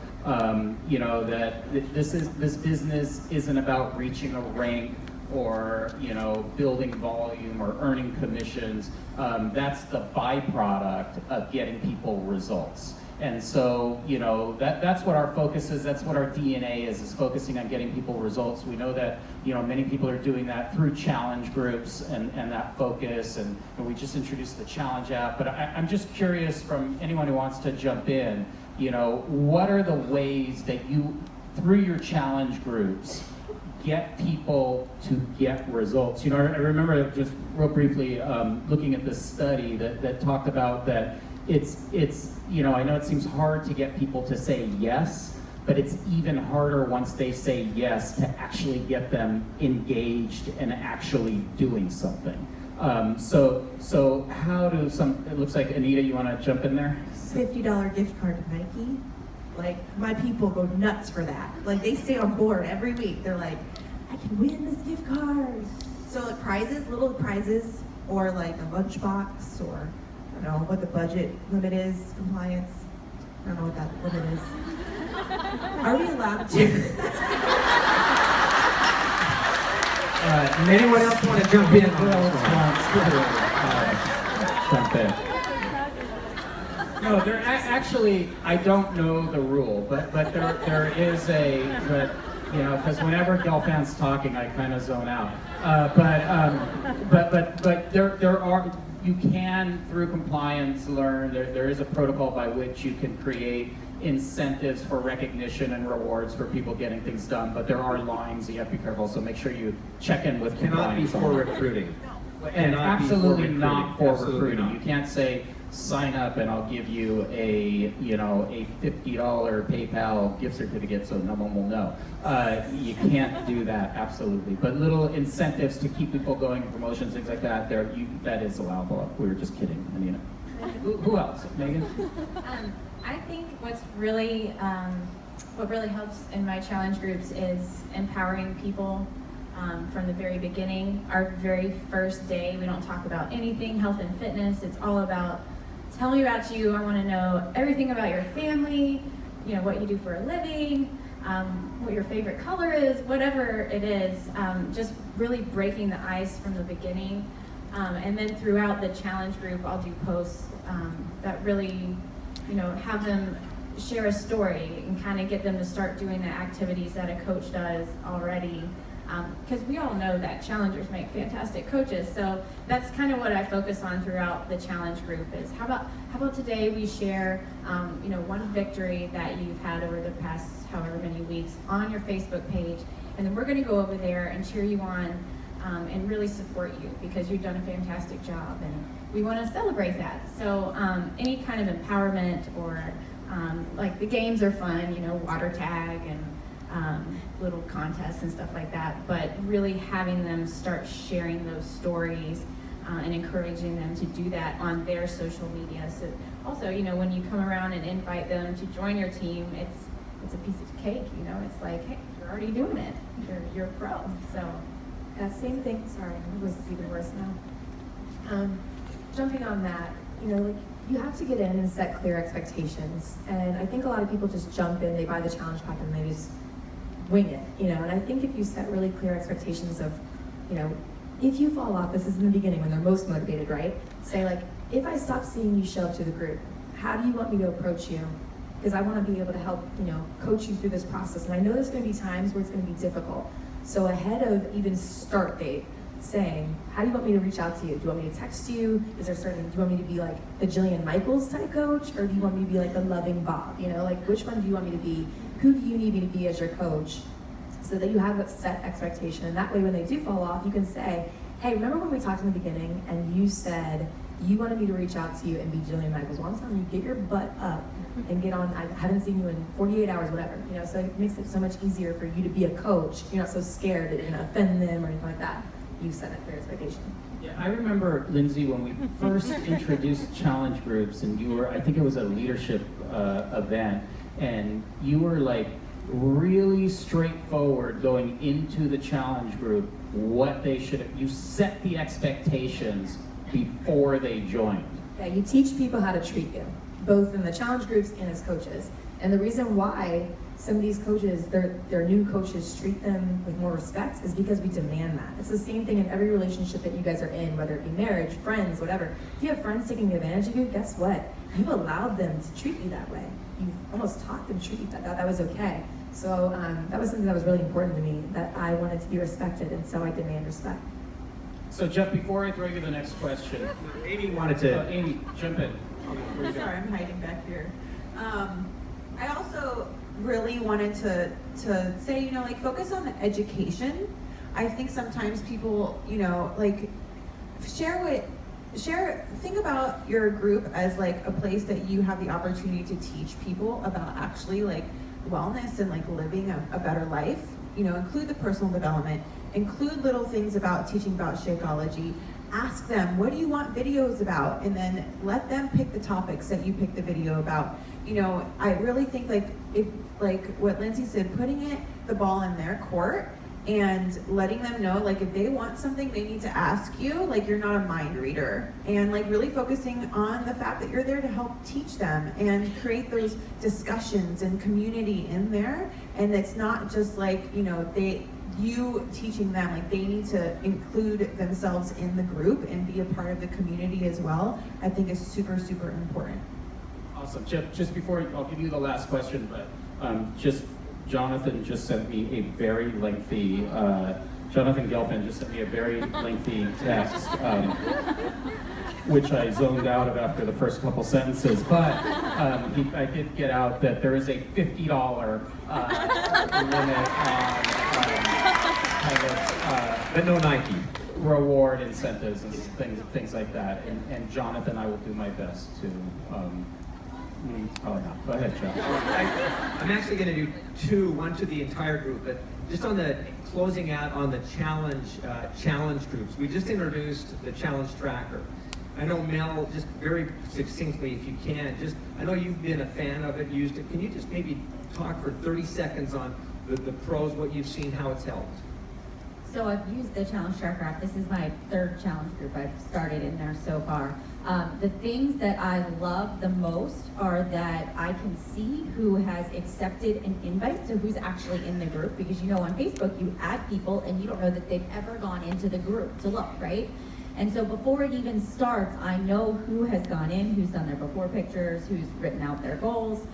you know, that this business isn't about reaching a rank or, you know, building volume or earning commissions. That's the byproduct of getting people results. And so, you know, that's what our focus is, that's what our DNA is focusing on getting people results. We know that, you know, many people are doing that through challenge groups and that focus, and we just introduced the challenge app. But I'm just curious from anyone who wants to jump in, you know, what are the ways that you, through your challenge groups, get people to get results? You know, I remember just real briefly looking at this study that talked about that it's you know, I know it seems hard to get people to say yes, but it's even harder once they say yes to actually get them engaged and actually doing something. So how do it looks like, Anita, you want to jump in there? $50 gift card to Nike. Like, my people go nuts for that. Like, they stay on board every week. They're like, I can win this gift card. So like prizes, little prizes, or like a lunchbox, or I don't know what the budget limit is, compliance. I don't know what that limit is. Are we allowed to? Anyone else want to jump in? Who else wants to jump in? No, there actually, I don't know the rule, but there is but you know, because whenever Gelfand's talking, I kind of zone out. But there are, you can, through compliance, learn, there is a protocol by which you can create incentives for recognition and rewards for people getting things done, but there are lines that you have to be careful, so make sure you check in with compliance. Cannot be for recruiting. And absolutely not for Absolutely recruiting. not. You can't say, sign up and I'll give you a $50 PayPal gift certificate so no one will know. You can't do that, absolutely. But little incentives to keep people going, promotions, things like that, that is allowable. We were just kidding, Anita. Who else? Megan? I think what really helps in my challenge groups is empowering people from the very beginning. Our very first day, we don't talk about anything health and fitness. It's all about, tell me about you. I want to know everything about your family, you know, what you do for a living, what your favorite color is, whatever it is. Just really breaking the ice from the beginning. And then throughout the challenge group, I'll do posts that really, you know, have them share a story and kind of get them to start doing the activities that a coach does already. Because we all know that challengers make fantastic coaches, so that's kind of what I focus on throughout the challenge group is how about today we share one victory that you've had over the past however many weeks on your Facebook page, and then we're going to go over there and cheer you on and really support you because you've done a fantastic job, and we want to celebrate that. So any kind of empowerment or like the games are fun, water tag and little contests and stuff like that, but really having them start sharing those stories and encouraging them to do that on their social media. So also, when you come around and invite them to join your team, it's a piece of cake, it's like, hey, you're already doing it. You're a pro. So That same thing, sorry, my voice is even worse now. Jumping on that, you have to get in and set clear expectations. And I think a lot of people just jump in, they buy the challenge pack and they just wing it, And I think if you set really clear expectations of, if you fall off, this is in the beginning when they're most motivated, right? Say like, if I stop seeing you show up to the group, how do you want me to approach you? Because I want to be able to help, coach you through this process. And I know there's going to be times where it's going to be difficult. So ahead of even start date, saying, how do you want me to reach out to you? Do you want me to text you? Do you want me to be like the Jillian Michaels type coach? Or do you want me to be like the loving Bob? Which one do you want me to be? Who do you need me to be as your coach? So that you have that set expectation. And that way when they do fall off, you can say, hey, remember when we talked in the beginning and you said you wanted me to reach out to you and be Jillian Michaels? Well, I'm telling you, get your butt up and get on. I haven't seen you in 48 hours, whatever. So it makes it so much easier for you to be a coach. You're not so scared that you're going to offend them or anything like that. You set a clear expectation. Yeah, I remember, Lindsay, when we first introduced challenge groups, and you were, I think it was a leadership event, and you were like really straightforward going into the challenge group, what they should have, you set the expectations before they joined. Yeah, you teach people how to treat you, both in the challenge groups and as coaches. And the reason why some of these coaches, their new coaches treat them with more respect is because we demand that. It's the same thing in every relationship that you guys are in, whether it be marriage, friends, whatever. If you have friends taking advantage of you, guess what? You allowed them to treat you that way. You almost taught them to treat you that was okay. So that was something that was really important to me, that I wanted to be respected, and so I demand respect. So Jeff, before I throw you the next question, Amy wanted to. Amy, jump in. Sorry, I'm hiding back here. I also really wanted to say, focus on the education. I think sometimes people, think about your group as like a place that you have the opportunity to teach people about actually like wellness and like living a better life. Include the personal development, include little things about teaching about Shakeology. Ask them, what do you want videos about? And then let them pick the topics that you pick the video about. I really think if what Lindsay said, putting the ball in their court and letting them know, if they want something, they need to ask you, you're not a mind reader. And really focusing on the fact that you're there to help teach them and create those discussions and community in there. And it's not just you teaching them, they need to include themselves in the group and be a part of the community as well, I think is super, super important. Awesome. Jeff, just before, I'll give you the last question, but Jonathan just sent me a very lengthy, Jonathan Gelfand just sent me a very lengthy text, which I zoned out of after the first couple sentences, but I did get out that there is a $50 limit on But no Nike. reward incentives and things like that. And Jonathan, I will do my best to, probably not. Go ahead, John. I'm actually going to do two, one to the entire group, but just on the closing out on the challenge groups. We just introduced the challenge tracker. I know Mel, just very succinctly, if you can, I know you've been a fan of it, used it. Can you just maybe talk for 30 seconds on the pros, what you've seen, how it's helped? So I've used the challenge tracker app. This is my third challenge group I've started in there so far. The things that I love the most are that I can see who has accepted an invite, so who's actually in the group, because on Facebook you add people and you don't know that they've ever gone into the group to look, right? And so before it even starts, I know who has gone in, who's done their before pictures, who's written out their goals.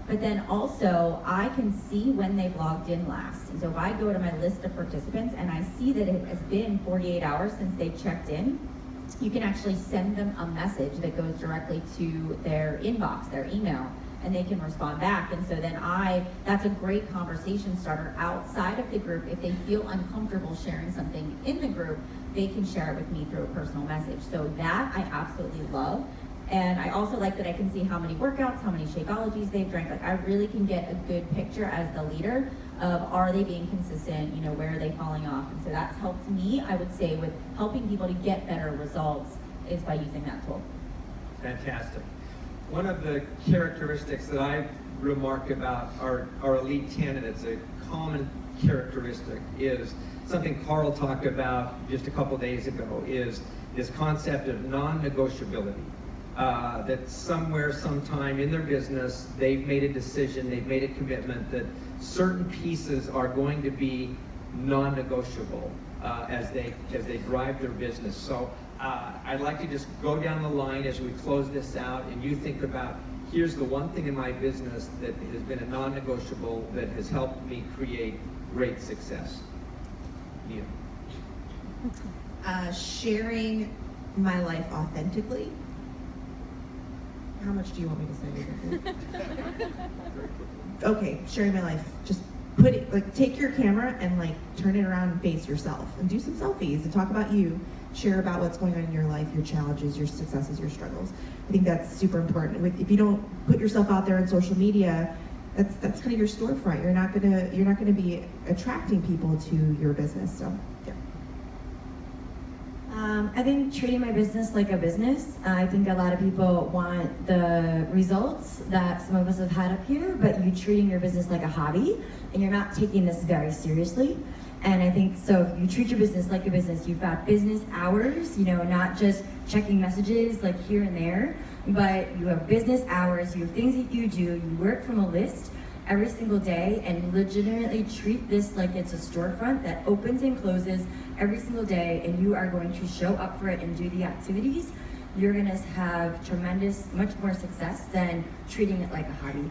but then also I can see when they've logged in last. And so if I go to my list of participants and I see that it has been 48 hours since they checked in, you can actually send them a message that goes directly to their inbox, their email, and they can respond back. And so then that's a great conversation starter outside of the group. If they feel uncomfortable sharing something in the group, they can share it with me through a personal message. So that I absolutely love. And I also like that I can see how many workouts, how many Shakeologies they've drank. Like I really can get a good picture as the leader of, are they being consistent, where are they falling off? And so that's helped me, I would say, with helping people to get better results is by using that tool. Fantastic. One of the characteristics that I remark about our elite candidates, a common characteristic is something Carl talked about just a couple days ago, is this concept of non-negotiability. That somewhere, sometime in their business, they've made a decision, they've made a commitment that certain pieces are going to be non-negotiable as they drive their business. So I'd like to just go down the line as we close this out, and you think about, here's the one thing in my business that has been a non-negotiable that has helped me create great success. Neil. Sharing my life authentically. How much do you want me to say? Okay, sharing my life. Just put it, take your camera and turn it around and face yourself and do some selfies and talk about you. Share about what's going on in your life, your challenges, your successes, your struggles. I think that's super important. If you don't put yourself out there on social media, that's kind of your storefront. You're not gonna be attracting people to your business. So yeah. I think treating my business like a business. I think a lot of people want the results that some of us have had up here, but you treating your business like a hobby, and you're not taking this very seriously. And I think so if you treat your business like a business, you've got business hours, not just checking messages here and there, but you have business hours, you have things that you do, you work from a list every single day, and legitimately treat this like it's a storefront that opens and closes every single day, and you are going to show up for it and do the activities. You're gonna have much more success than treating it like a hobby.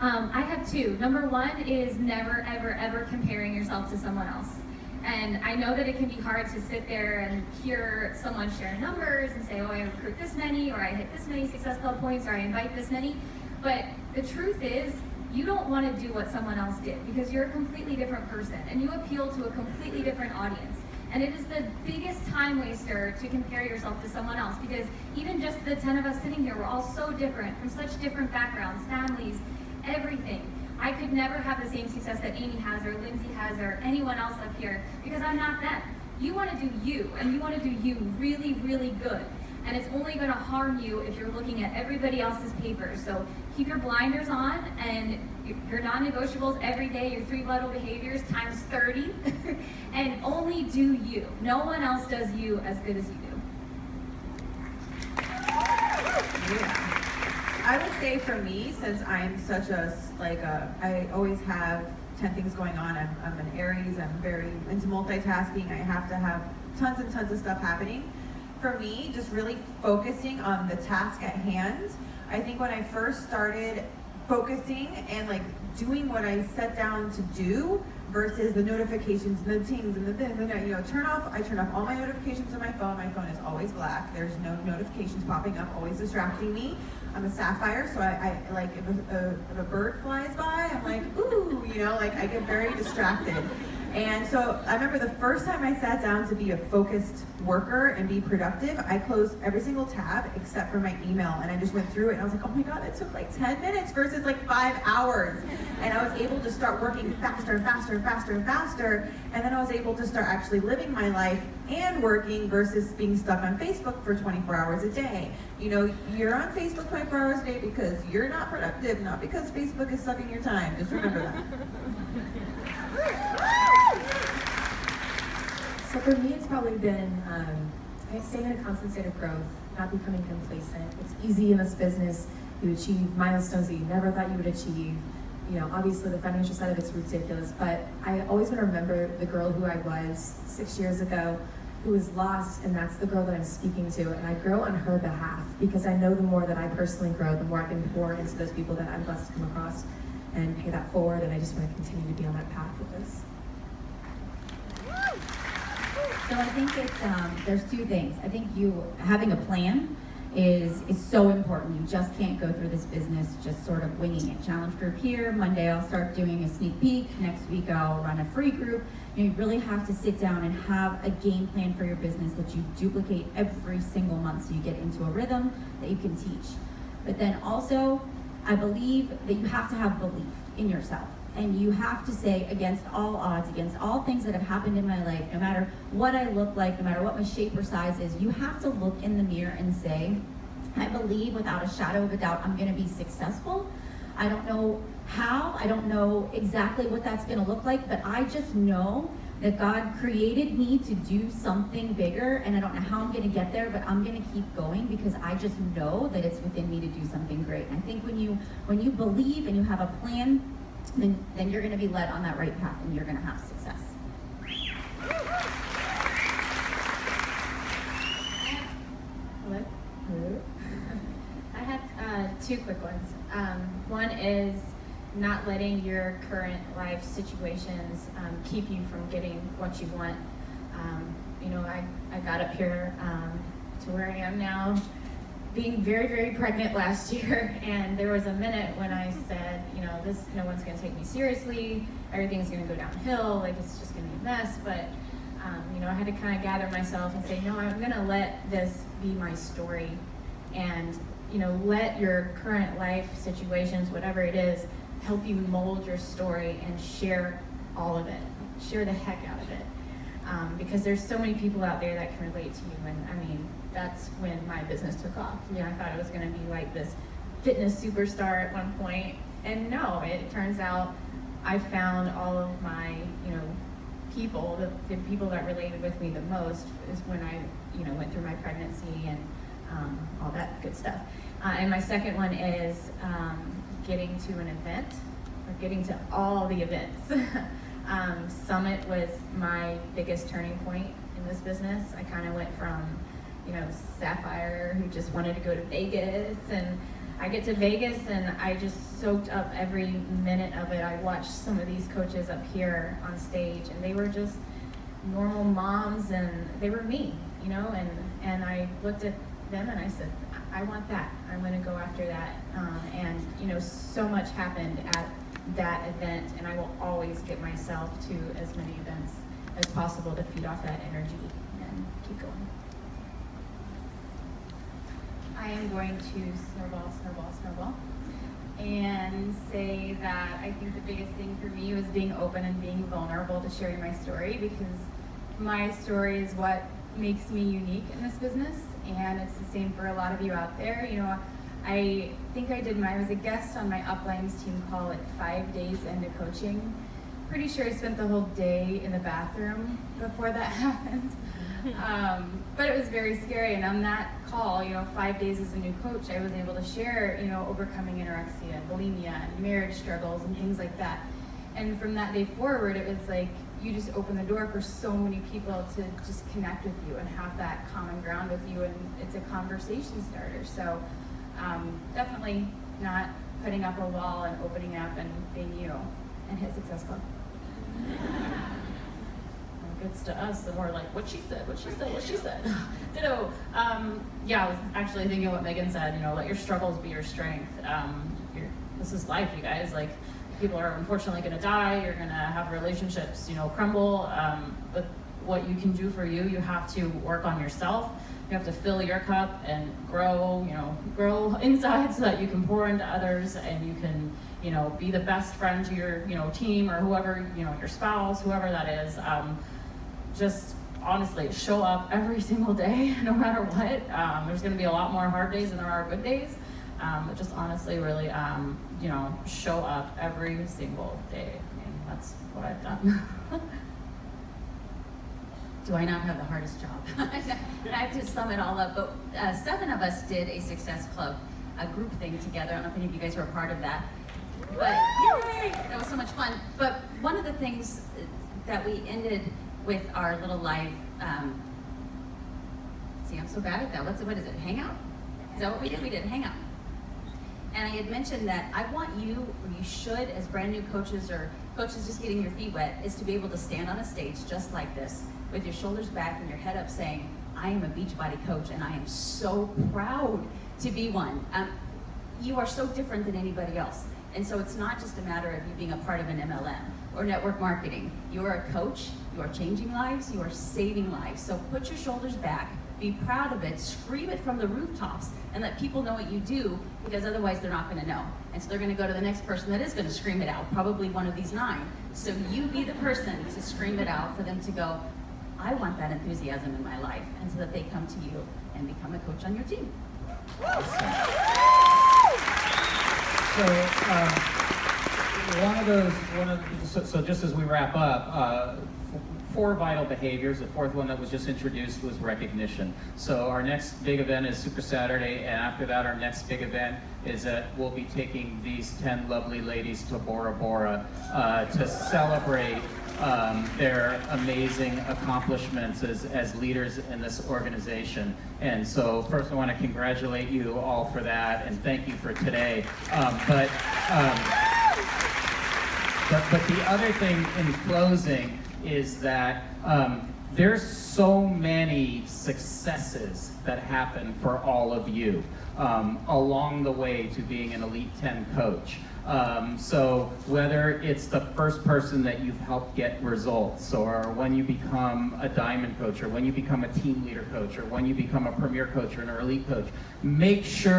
I have two. Number one is never, ever, ever comparing yourself to someone else. And I know that it can be hard to sit there and hear someone share numbers and say, oh, I recruit this many, or I hit this many Success Club points, or I invite this many. But the truth is, you don't want to do what someone else did because you're a completely different person and you appeal to a completely different audience. And it is the biggest time waster to compare yourself to someone else, because even just the 10 of us sitting here, we're all so different, from such different backgrounds, families, everything. I could never have the same success that Amy has or Lindsay has or anyone else up here because I'm not them. You want to do you, and you want to do you really, really good. And it's only going to harm you if you're looking at everybody else's papers. So keep your blinders on, and your non-negotiables every day, your 3 vital behaviors times 30, and only do you. No one else does you as good as you do. Yeah. I would say for me, since I'm such I always have 10 things going on. I'm an Aries. I'm very into multitasking. I have to have tons and tons of stuff happening. For me, just really focusing on the task at hand. I think when I first started focusing and doing what I set down to do versus the notifications and the things and the this and that, I turn off all my notifications on my phone. My phone is always black. There's no notifications popping up, always distracting me. I'm a sapphire, so I if a bird flies by, I'm like, ooh, I get very distracted. And so I remember the first time I sat down to be a focused worker and be productive, I closed every single tab except for my email, and I just went through it and I was like, oh my God, it took 10 minutes versus 5 hours. And I was able to start working faster and faster and faster and faster, and then I was able to start actually living my life and working versus being stuck on Facebook for 24 hours a day. You're on Facebook 24 hours a day because you're not productive, not because Facebook is sucking your time. Just remember that. So for me, it's probably been staying in a constant state of growth, not becoming complacent. It's easy in this business. You achieve milestones that you never thought you would achieve. Obviously the financial side of it's ridiculous, but I always want to remember the girl who I was 6 years ago, who is lost, and that's the girl that I'm speaking to. And I grow on her behalf because I know the more that I personally grow, the more I can pour into those people that I'm blessed to come across and pay that forward. And I just want to continue to be on that path with this. So I think it's there's two things. I think you having a plan is so important. You just can't go through this business just sort of winging it. Challenge group here, Monday I'll start doing a sneak peek, next week I'll run a free group. You really have to sit down and have a game plan for your business that you duplicate every single month so you get into a rhythm that you can teach. But then also, I believe that you have to have belief in yourself. And you have to say, against all odds, against all things that have happened in my life, no matter what I look like, no matter what my shape or size is, you have to look in the mirror and say, I believe without a shadow of a doubt I'm gonna be successful. I don't know how, I don't know exactly what that's gonna look like, but I just know that God created me to do something bigger, and I don't know how I'm gonna get there, but I'm gonna keep going because I just know that it's within me to do something great. And I think when you believe and you have a plan, then you're going to be led on that right path and you're going to have success. Hello? I have two quick ones. One is not letting your current life situations keep you from getting what you want. I got up here to where I am now, being very, very pregnant last year, and there was a minute when I said, no one's gonna take me seriously, everything's gonna go downhill, like it's just gonna be a mess, but I had to kind of gather myself and say, no, I'm gonna let this be my story, and let your current life situations, whatever it is, help you mold your story and share all of it, share the heck out of it, because there's so many people out there that can relate to you, and I mean, that's when my business took off. I thought it was going to be like this fitness superstar at one point, and no, it turns out I found all of my, people, the people that related with me the most is when I, went through my pregnancy and all that good stuff. And my second one is getting to an event, or getting to all the events. Summit was my biggest turning point in this business. I kind of went from Sapphire, who just wanted to go to Vegas, and I get to Vegas and I just soaked up every minute of it. I watched some of these coaches up here on stage, and they were just normal moms, and they were me, and I looked at them and I said, I want that. I'm going to go after that. And so much happened at that event, and I will always get myself to as many events as possible to feed off that energy and keep going. I am going to snowball, and say that I think the biggest thing for me was being open and being vulnerable to sharing my story, because my story is what makes me unique in this business, and it's the same for a lot of you out there. I think I was a guest on my uplines team call at 5 days into coaching. Pretty sure I spent the whole day in the bathroom before that happened. But it was very scary, and on that call, 5 days as a new coach, I was able to share, overcoming anorexia, bulimia, and marriage struggles, and things like that. And from that day forward, it was like, you just open the door for so many people to just connect with you and have that common ground with you, and it's a conversation starter. So definitely not putting up a wall and opening up and being you, and hit Success Club. Gets to us, and we're like, what she said. Ditto. Yeah, I was actually thinking what Megan said, let your struggles be your strength. This is life, you guys. Like, people are unfortunately gonna die, you're gonna have relationships, crumble. But what you can do for you, you have to work on yourself. You have to fill your cup and grow inside so that you can pour into others, and you can, be the best friend to your, team, or whoever, your spouse, whoever that is. Just honestly show up every single day, no matter what. There's going to be a lot more hard days than there are good days, but just honestly really show up every single day. I mean, that's what I've done. Do I not have the hardest job? I have to sum it all up, but 7 of us did a Success Club, a group thing together. I don't know if any of you guys were a part of that, but yay, that was so much fun. But one of the things that we ended with our little live See, I'm so bad at that. What is it? Hangout? Is that what we did? We did hangout. And I had mentioned that I want you, or you should, as brand new coaches or coaches just getting your feet wet, is to be able to stand on a stage just like this, with your shoulders back and your head up saying, I am a Beachbody coach and I am so proud to be one. You are so different than anybody else. And so it's not just a matter of you being a part of an MLM or network marketing. You are a coach, you are changing lives, you are saving lives. So put your shoulders back, be proud of it, scream it from the rooftops, and let people know what you do, because otherwise they're not gonna know. And so they're gonna go to the next person that is gonna scream it out, probably one of these 9. So you be the person to scream it out for them to go, I want that enthusiasm in my life, and so that they come to you and become a coach on your team. So just as we wrap up, 4 vital behaviors. The 4th one that was just introduced was recognition. So our next big event is Super Saturday, and after that our next big event is that we'll be taking these 10 lovely ladies to Bora Bora to celebrate their amazing accomplishments as leaders in this organization. And so first I want to congratulate you all for that and thank you for today. But the other thing in closing is that there's so many successes that happen for all of you along the way to being an Elite 10 coach. So whether it's the first person that you've helped get results, or when you become a diamond coach, or when you become a team leader coach, or when you become a premier coach or an elite coach, make sure